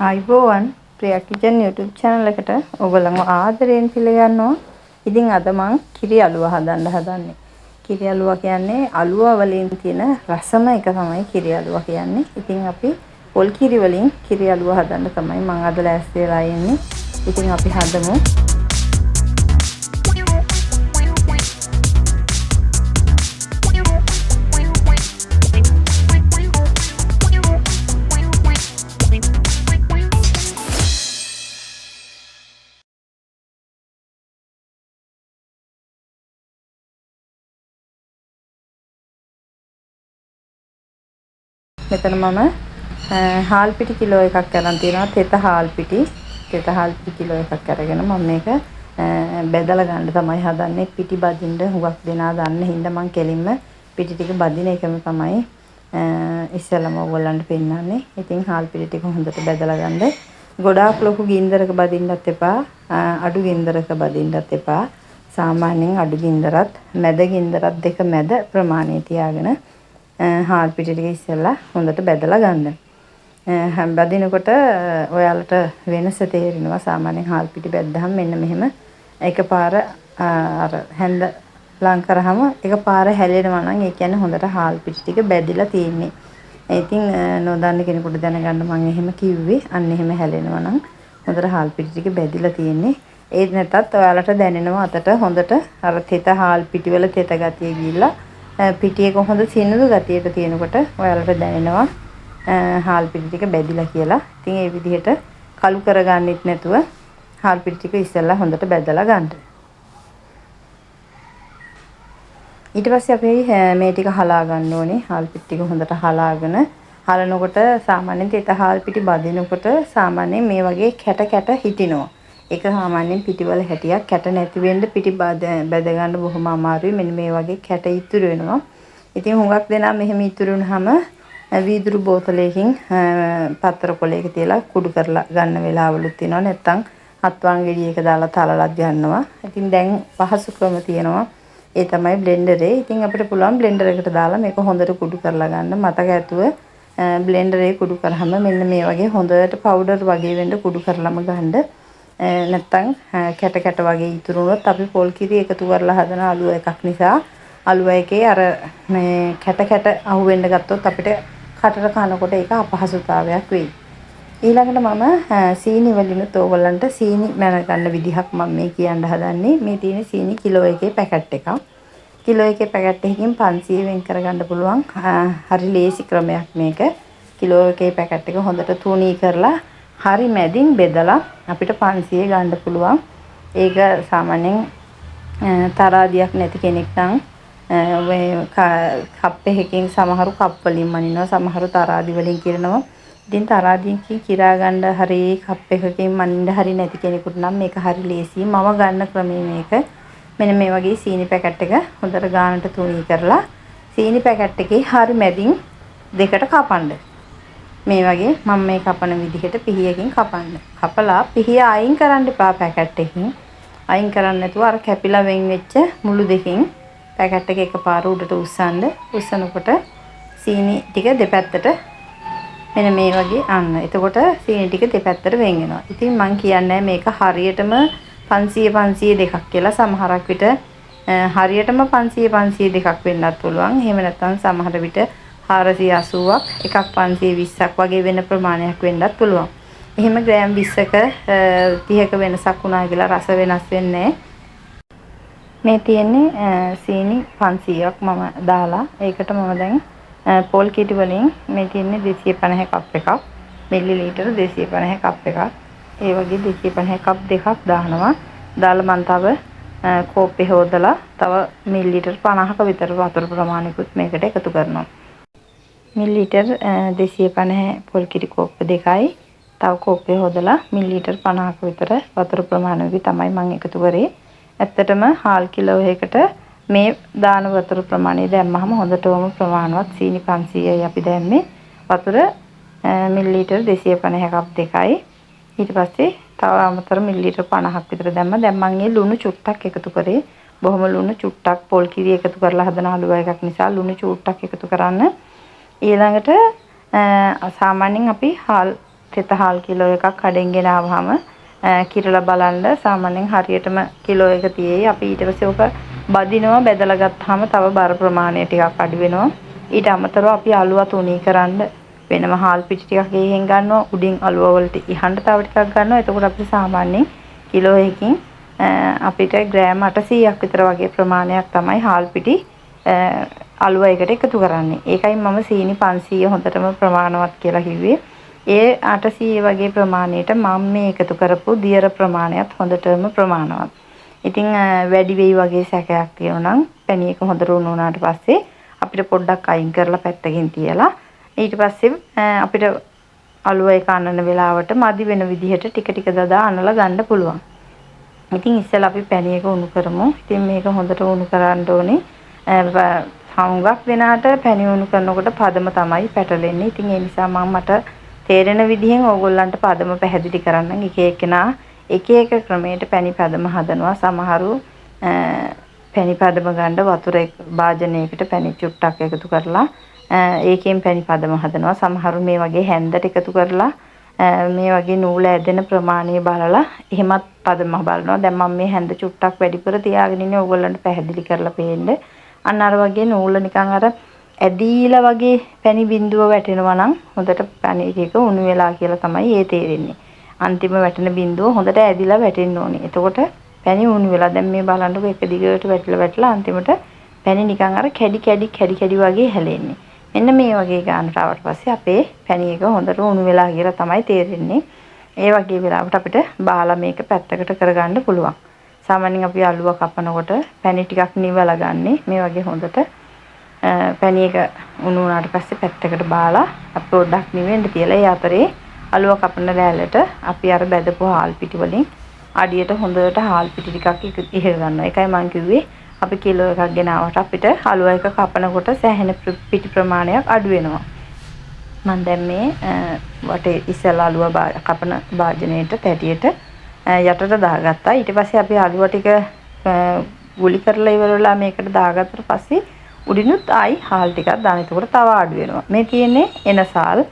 ආයිබෝවන් Priya kitchen YouTube channel එකට ඔයගොල්ලන්ව ආදරයෙන් පිළිගන්නවා. ඉතින් අද මං කිරි අලුව හදන්න හදන්නේ. කිරි අලුව කියන්නේ අලුව වලින් තියෙන රසම එක තමයි කිරි අලුව කියන්නේ. ඉතින් අපි පොල් කිරි වලින් කිරි අලුව හදන්න තමයි මං අද ලෑස්ති වෙලා ඉන්නේ. ඉතින් අපි හදමු. මෙතන මම හාල් පිටි කිලෝ එකක් අරන් තියෙනවා. තෙත හාල් පිටි කිලෝ එකක් අරගෙන මම මේක බෙදලා ගන්න තමයි හදන්නේ. පිටි බදින්න හුඟක් දෙනා දන්න හින්දා මම කෙලින්ම පිටි ටික බදින එකම තමයි ඉස්සෙල්ලාම ඔයගොල්ලන්ට පෙන්නන්නේ. ඉතින් හාල් පිටි ටික හොඳට බෙදලා ගන්න. ගොඩාක් ලොකු ගින්දරක බදින්නත් එපා. අඩු ගින්දරක බදින්නත් එපා. සාමාන්‍යයෙන් අඩු ගින්දරත් මැද ගින්දරත් දෙක මැද ප්‍රමාණය තියාගෙන හාල් පිටි ටික ඉස්සෙල්ලා හොඳට බෙදලා ගන්න. බදිනකොට ඔයාලට වෙනස තේරෙනවා. සාමාන්‍යයෙන් හාල් පිටි බැද්දහම මෙන්න මෙහෙම එකපාර අර හැන්ද ලං කරාම එකපාර හැලෙනවා නම් ඒ කියන්නේ හොඳට හාල් පිටි ටික බැදිලා තියෙන්නේ. ඉතින් නොදන්න කෙනෙකුට දැනගන්න මම එහෙම කිව්වේ. අන්න එහෙම හැලෙනවා නම් හොඳට හාල් පිටි ටික බැදිලා තියෙන්නේ. ඒ නැතත් ඔයාලට දැනෙනවා අතට හොඳට අර තෙත හාල් පිටි වල තෙත ගතිය ගිහිල්ලා පිටියේ කොහොමද සිනිඳු ගතියට තියෙනකොට ඔයාලට දැනෙනවා හාල් පිටි ටික බැදිලා කියලා. ඉතින් ඒ විදිහට කළු කරගන්නෙත් නැතුව හාල් පිටි ටික ඉස්සෙල්ලා හොඳට බැදලා ගන්න. ඊට පස්සේ අපි මේ ටික හලා ගන්න ඕනේ. හාල් පිටි ටික හොඳට හලාගෙන හලනකොට සාමාන්‍යයෙන් තෙත හාල් පිටි බදිනකොට සාමාන්‍යයෙන් මේ වගේ කැට හිටිනවා. ඒක සාමාන්‍යයෙන් පිටිවල හැටියක් කැට නැති වෙන්න පිටි බැද ගන්න බොහොම අමාරුයි. මෙන්න මේ වගේ කැට ඉතුරු වෙනවා. ඉතින් හුඟක් දෙනා මෙහෙම ඉතුරු වුනහම වීදුරු බෝතලයකින් පතර කොලයක තියලා කුඩු කරලා ගන්න වෙලාවලුත් තියෙනවා. නැත්තම් හත්වාන් ගෙඩියක දාලා තලලත් ගන්නවා. ඉතින් දැන් පහසු ක්‍රම තියෙනවා. ඒ තමයි බ්ලෙන්ඩරේ. ඉතින් අපිට පුළුවන් බ්ලෙන්ඩර් එකට දාලා මේක හොඳට කුඩු කරලා ගන්න. මතක ඇතුව බ්ලෙන්ඩරේ කුඩු කරාම මෙන්න මේ වගේ හොඳට පවුඩර් වගේ වෙන්න කුඩු කරලම ගන්න. නැත්තම් කැට වගේ ඉතුරු වුණොත් අපි පොල් කිරි එකතු කරලා හදන අලුව එකක් නිසා අලුව එකේ අර මේ කැට අහු වෙන්න ගත්තොත් අපිට කටට කනකොට ඒක අපහසුතාවයක් වෙයි. ඊළඟට මම සීනි වලිනුත් ඕගොල්ලන්ට සීනි මැන ගන්න විදිහක් මම මේ කියන්න හදන්නේ. මේ තියෙන සීනි කිලෝ එකේ පැකට් එකක්. කිලෝ එකේ පැකට් එකකින් 500 වෙන් කරගන්න පුළුවන්. හරි ලේසි ක්‍රමයක් මේක. කිලෝ එකේ පැකට් එක හොඳට තුනී කරලා හරි මැදින් බෙදලා අපිට 500 ගන්න පුළුවන්. ඒක සාමාන්‍යයෙන් තරාදියක් නැති කෙනෙක් නම් ඔය කප් එකකින් සමහරු කප් වලින් මනිනවා, සමහරු තරාදි වලින් කිරනවා. ඉතින් තරාදියකින් කිරා ගන්න හරි කප් එකකින් මනින්න හරි නැති කෙනෙකුට නම් මේක හරි ලේසියි. මම ගන්න ක්‍රමය මේක. මෙන්න මේ වගේ සීනි පැකට් එක හොඳට ගානට තුනී කරලා සීනි පැකට් එකේ හරි මැදින් දෙකට කපන්න. මේ වගේ මම මේ කපන විදිහට පිහියකින් කපන්න. කපලා පිහිය අයින් කරන්න එපා පැකට් එකකින්. අයින් කරන්න නැතුව අර කැපිලා වෙන් වෙච්ච මුළු දෙකෙන් පැකට් එක එකපාර උඩට උස්සන්න. උස්සනකොට සීනි ටික දෙපැත්තට මෙන්න මේ වගේ අන්න. එතකොට සීනි ටික දෙපැත්තට වෙන් වෙනවා. ඉතින් මම කියන්නේ මේක හරියටම 500 දෙකක් කියලා. සමහරක් විට හරියටම 500 දෙකක් වෙන්නත් පුළුවන්. එහෙම නැත්නම් සමහර විට 480ක් එකක් 520ක් වගේ වෙන ප්‍රමාණයක් වෙන්නත් පුළුවන්. එහෙම ග්‍රෑම් 20ක 30ක වෙනසක් වුණා කියලා රස වෙනස් වෙන්නේ මේ තියෙන්නේ සීනි 500ක් මම දාලා. ඒකට මම දැන් පොල් කිටි වලින් මේ තියෙන්නේ 250 කප් එකක්. මිලිලීටර 250 කප් එකක්. ඒ වගේ 250 කප් දෙකක් දානවා. දාලා මම තව කෝප්පේ හොදලා තව මිලිලීටර 50ක විතර වතුර ප්‍රමාණිකුත් මේකට එකතු කරනවා. මිලිලීටර් 250 පොල් කිරි කෝප්ප දෙකයි. තව කෝප්පේ හොදලා මිලිලීටර් 50ක විතර වතුර ප්‍රමාණයක තමයි මම එකතු කරේ. ඇත්තටම හාල් කිලෝ එකකට මේ දාන වතුර ප්‍රමාණය දැම්මහම හොඳටම ප්‍රමාණවත්. සීනි 500යි අපි දැම්මේ. වතුර මිලිලීටර් 250 කප් දෙකයි. ඊට පස්සේ තව අමතර මිලිලීටර් 50ක් විතර දැම්මා. දැන් මම මේ ලුණු චුට්ටක් එකතු කරේ. බොහොම ලුණු චුට්ටක් පොල් කිරි එකතු කරලා හදන අලුව එකක් නිසා ලුණු චුට්ටක් එකතු කරන්න. ඊළඟට සාමාන්‍යයෙන් අපි හාල් තෙත හාල් කිලෝ එකක් කඩෙන් ගෙනාවහම කිරලා බලන්න සාමාන්‍යයෙන් හරියටම කිලෝ එක තියෙයි. අපි ඊට පස්සේ ඔක බදිනවා. බෙදලා ගත්තාම තව බර ප්‍රමාණය ටිකක් අඩු වෙනවා. ඊට අමතරව අපි අලුව තුනී කරන්න වෙනම හාල් පිටි ටිකක් එහෙන් ගන්නවා. උඩින් අලුව වලට ඉහන්න තව ටිකක් ගන්නවා. එතකොට අපිට සාමාන්‍යයෙන් කිලෝ එකකින් අපිට ග්‍රෑම් 800ක් විතර වගේ ප්‍රමාණයක් තමයි හාල් පිටි අලුව එකට එකතු කරන්නේ. ඒකයි මම සීනි 500 හොඳටම ප්‍රමාණවත් කියලා කිව්වේ. ඒ 800 වගේ ප්‍රමාණයට මම මේ එකතු කරපු දියර ප්‍රමාණයත් හොඳටම ප්‍රමාණවත්. ඉතින් වැඩි වෙයි වගේ සැකයක් තියෙනවා නම් පැණි එක හොඳට උණු වුණාට පස්සේ අපිට පොඩ්ඩක් අයින් කරලා පැත්තකින් තියලා ඊට පස්සේ අපිට අලුව එක අනන වෙලාවට මදි වෙන විදිහට ටික ටික දදා අනලා ගන්න පුළුවන්. ඉතින් ඉස්සෙල්ලා අපි පැණි එක උණු කරමු. ඉතින් මේක හොඳට උණු කරන්න ඕනේ. හුඟක් දෙනාට පැණි උණු කරනකොට පදම තමයි පැටලෙන්නේ. ඉතින් ඒ නිසා මට තේරෙන විදිහෙන් ඕගොල්ලන්ට පදම පැහැදිලි කරන්න. එක එකනා එක එක ක්‍රමයකට පැණි පදම හදනවා. සමහරු පැණි පදම ගන්න වතුර භාජනයකට පැණි චුට්ටක් එකතු කරලා ඒකෙන් පැණි පදම හදනවා. සමහරු මේ වගේ හැන්දට එකතු කරලා මේ වගේ නූල ඇදෙන ප්‍රමාණය බලලා එහෙමත් පදම බලනවා. දැන් මම මේ හැන්ද චුට්ටක් වැඩිපුර තියාගෙන ඉන්නේ ඕගොල්ලන්ට පැහැදිලි කරලා පෙන්නන්න. අන්න අර වගේ නූල නිකන් අර ඇදීලා වගේ පැණි බිඳුව වැටෙනවා නම් හොඳට පැණි ටික උණු වෙලා කියලා තමයි ඒ තේරෙන්නේ. අන්තිම වැටෙන බිඳුව හොඳට ඇදිලා වැටෙන්න ඕනේ. එතකොට පැණි උණු වෙලා දැන් මේ බලන්නකො එක දිගට වැටලා අන්තිමට පැණි නිකන් අර කැඩි වගේ හැලෙන්නේ. මෙන්න මේ වගේ ගානට ආවට පස්සේ අපේ පැණි එක හොඳට උණු වෙලා කියලා තමයි තේරෙන්නේ. ඒ වගේ වෙලාවට අපිට බාලා මේක පැත්තකට කරගන්න පුළුවන්. සාමාන්‍යයෙන් අපි අලුව කපනකොට පැණි ටිකක් නිවලා ගන්නෙ මේ වගේ හොඳට පැණි එක උණු වුණාට පස්සේ පැත්තකට බාලා අපි පොඩ්ඩක් නිවෙන්න තියලා ඒ අතරේ අලුව කපන ලෑල්ලට අපි අර බැදපු හාල් පිටි වලින් අඩියට හොඳට හාල් පිටි ටිකක් ඉහළ ගන්නවා. ඒකයි මම කිව්වේ අපි කිලෝ එකක් ගෙනාවට අපිට අලුව එක කපනකොට සෑහෙන පිටි ප්‍රමාණයක් අඩු වෙනවා. මම දැන් මේ වටේ ඉස්සෙල්ලා අලුව කපන භාජනයේට තැටියට යටට දාගත්තා. ඊට පස්සේ අපි අලුව ටික ගුලි කරලා ඉවරලා මේකට දාගත්තට පස්සේ උඩිනුත් ආයි හාල් ටිකක් දාන. එතකොට තව අඩු වෙනවා. මේ තියෙන්නේ එනසාල්.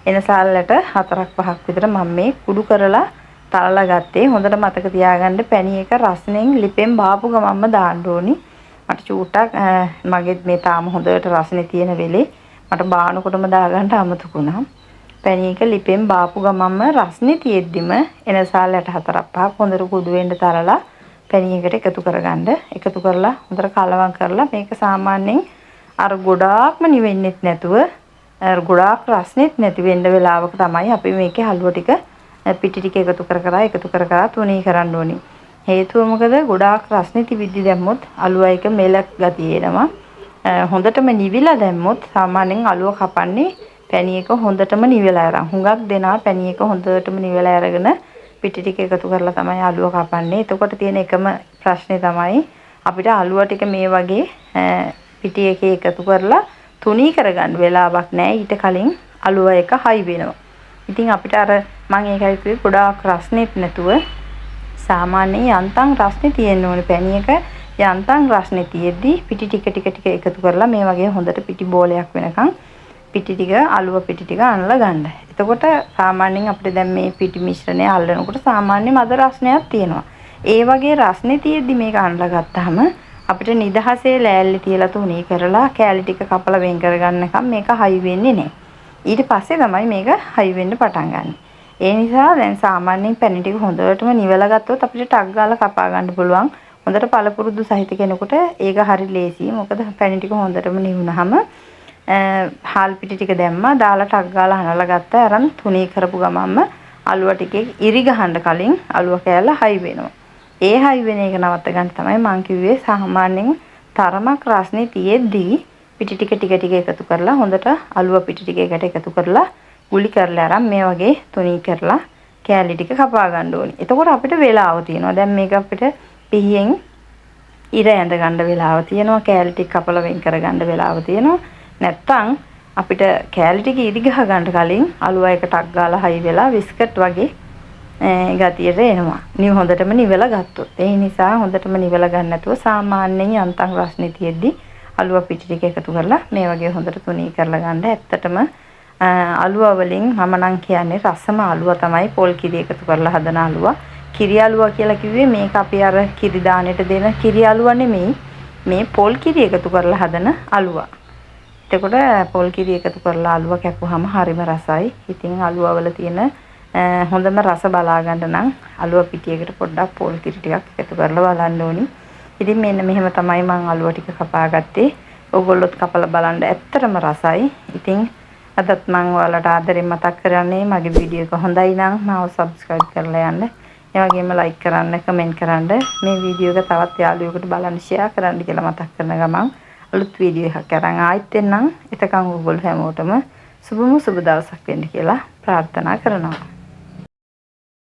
එනසාල්ලට 4-5ක් විතර මම මේ කුඩු කරලා තලලා ගත්තේ. හොඳට මතක තියාගන්න පැණි එක රස්නෙන් ලිපෙන් බාපු ගමන්ම දාන්න ඕනි. මට චූට්ටක් මගේ මේ තාම හොඳට රස්නේ තියෙන වෙලේ මට බානකොටම දාගන්න අමතකුණා. පැණි එක ලිපෙන් බාපු ගමන්ම රස්නේ තියෙද්දිම එනසාල්ලට 4-5ක් හොඳට කුඩු වෙන්න තලලා පැණි එකට එකතු කරගන්න. එකතු කරලා හොඳට කලවම් කරලා මේක සාමාන්‍යයෙන් අර ගොඩාක්ම නිවෙන්නෙත් නැතුව ගොඩාක් රස්නෙත් නැති වෙන්න වෙලාවක තමයි අපි මේකේ හලුව ටික පිටි ටික එකතු කර තුනී කරන්න ඕනේ. හේතුව මොකද ගොඩාක් රස්නේ තිබිද්දි දැම්මොත් අලුව එක මෙලක් ගතිය එනවා. හොඳටම නිවිලා දැම්මොත් සාමාන්‍යයෙන් අලුව කපන්නේ පැණි එක හොඳටම නිවිලා අරන්. හුඟක් දෙනා පැණි එක හොඳටම නිවිලා අරගෙන පිටි ටික එකතු කරලා තමයි අලුව කපන්නේ. එතකොට තියෙන එකම ප්‍රශ්නේ තමයි අපිට අලුව ටික මේ වගේ පිටි එකේ එකතු කරලා තුනී කරගන්න වෙලාවක් නැහැ. ඊට කලින් අලුව එක හයි වෙනවා. ඉතින් අපිට අර මම ඒකයි කිව්වේ ගොඩාක් රස්නෙත් නැතුව සාමාන්‍යයෙන් යන්තම් රස්නේ තියෙන්න ඕනේ. පැණි එක යන්තම් රස්නේ තියෙද්දි පිටි ටික එකතු කරලා මේ වගේ හොඳට පිටි බෝලයක් වෙනකන් පිටි ටික අලුව පිටි ටික අනලා ගන්න. එතකොට සාමාන්‍යයෙන් අපිට දැන් මේ පිටි මිශ්‍රණය අල්ලනකොට සාමාන්‍ය මද රස්නයක් තියෙනවා. ඒ වගේ රස්නේ තියෙද්දි මේක අනලා ගත්තාම අපිට නිදහසේ ලෑල්ලේ තියලා තුනී කරලා කෑලි ටික කපලා වෙන් කරගන්නකම් මේක හයි වෙන්නේ නැහැ. ඊට පස්සේ තමයි මේක හයි වෙන්න පටන් ගන්න. ඒ නිසා දැන් සාමාන්‍යයෙන් පැණි ටික හොඳටම නිවලා ගත්තොත් අපිට ටක් ගාලා කපා ගන්න පුළුවන්. හොඳට පළපුරුදු සහිත කෙනෙකුට ඒක හරි ලේසියි. මොකද පැණි ටික හොඳටම නිවුනහම හාල් පිටි ටික දැම්මා දාලා ටක් ගාලා හනලා ගත්තා. අරන් තුනී කරපු ගමන්ම අලුව ටිකේ ඉරි ගහන්න කලින් අලුව කෑල්ල හයි වෙනවා. ඒ හයි වෙන එක නවත්ත ගන්න තමයි මම කිව්වේ සාමාන්‍යයෙන් තරමක් රස්නේ තියෙද්දී පිටි ටික එකතු කරලා හොඳට අලුව පිටි ටික එකට එකතු කරලා ගුලි කරලා අරන් මේ වගේ තුනී කරලා කෑලි ටික කපා ගන්න ඕනේ. එතකොට අපිට වෙලාව තියෙනවා. දැන් මේක අපිට පිහියෙන් ඉර ඇඳ ගන්න වෙලාව තියෙනවා. කෑලි ටික කපලා වෙන් කර ගන්න වෙලාව තියෙනවා. නැත්තම් අපිට කෑලි ටික ඉරි ගහ ගන්න කලින් අලුව එක ටක් ගාලා හයි වෙලා බිස්කට් වගේ ගතියට එනවා. හොඳටම නිවලා ගත්තොත්. ඒ නිසා හොඳටම නිවලා ගන්න නැතුව සාමාන්‍යයෙන් යන්තම් රස්නේ තියෙද්දි අලුව පිටි ටික එකතු කරලා මේ වගේ හොඳට තුනී කරලා ගන්න. ඇත්තටම අලුවා වලින් මම නම් කියන්නේ රසම අලුවා තමයි පොල් කිරි එකතු කරලා හදන අලුවා. කිරි අලුවා කියලා කිව්වේ මේක අපි අර කිරි දානෙට දෙන කිරි අලුවා නෙමෙයි. මේ පොල් කිරි එකතු කරලා හදන අලුවා. එතකොට පොල් කිරි එකතු කරලා අලුවා කැපුවාම හරිම රසයි. ඉතින් අලුවා වල තියෙන හොඳම රස බලා ගන්න නම් අලුවා පිටියකට පොඩ්ඩක් පොල් කිරි ටිකක් එකතු කරලා බලන්න ඕනි. ඉතින් මෙන්න මෙහෙම තමයි මම අලුවා ටික කපා ගත්තේ. ඔයගොල්ලොත් කපලා බලන්න ඇත්තටම රසයි. ඉතින් අදත් මම ඔයාලට ආදරෙන් මතක් කරන්නේ මගේ වීඩියෝ එක හොඳයි නම් මාව subscribe කරලා යන්න. ඒ වගේම like කරන්න, comment කරන්න. මේ වීඩියෝ එක තවත් යාළුවෙකුට බලන්න share කරන්න කියලා මතක් කරන ගමන් අලුත් වීඩියෝ එකක් අරන් ආයෙත් එන්නම්. එතකන් ඔයගොල්ලෝ හැමෝටම සුබ දවසක් වෙන්න කියලා ප්‍රාර්ථනා කරනවා.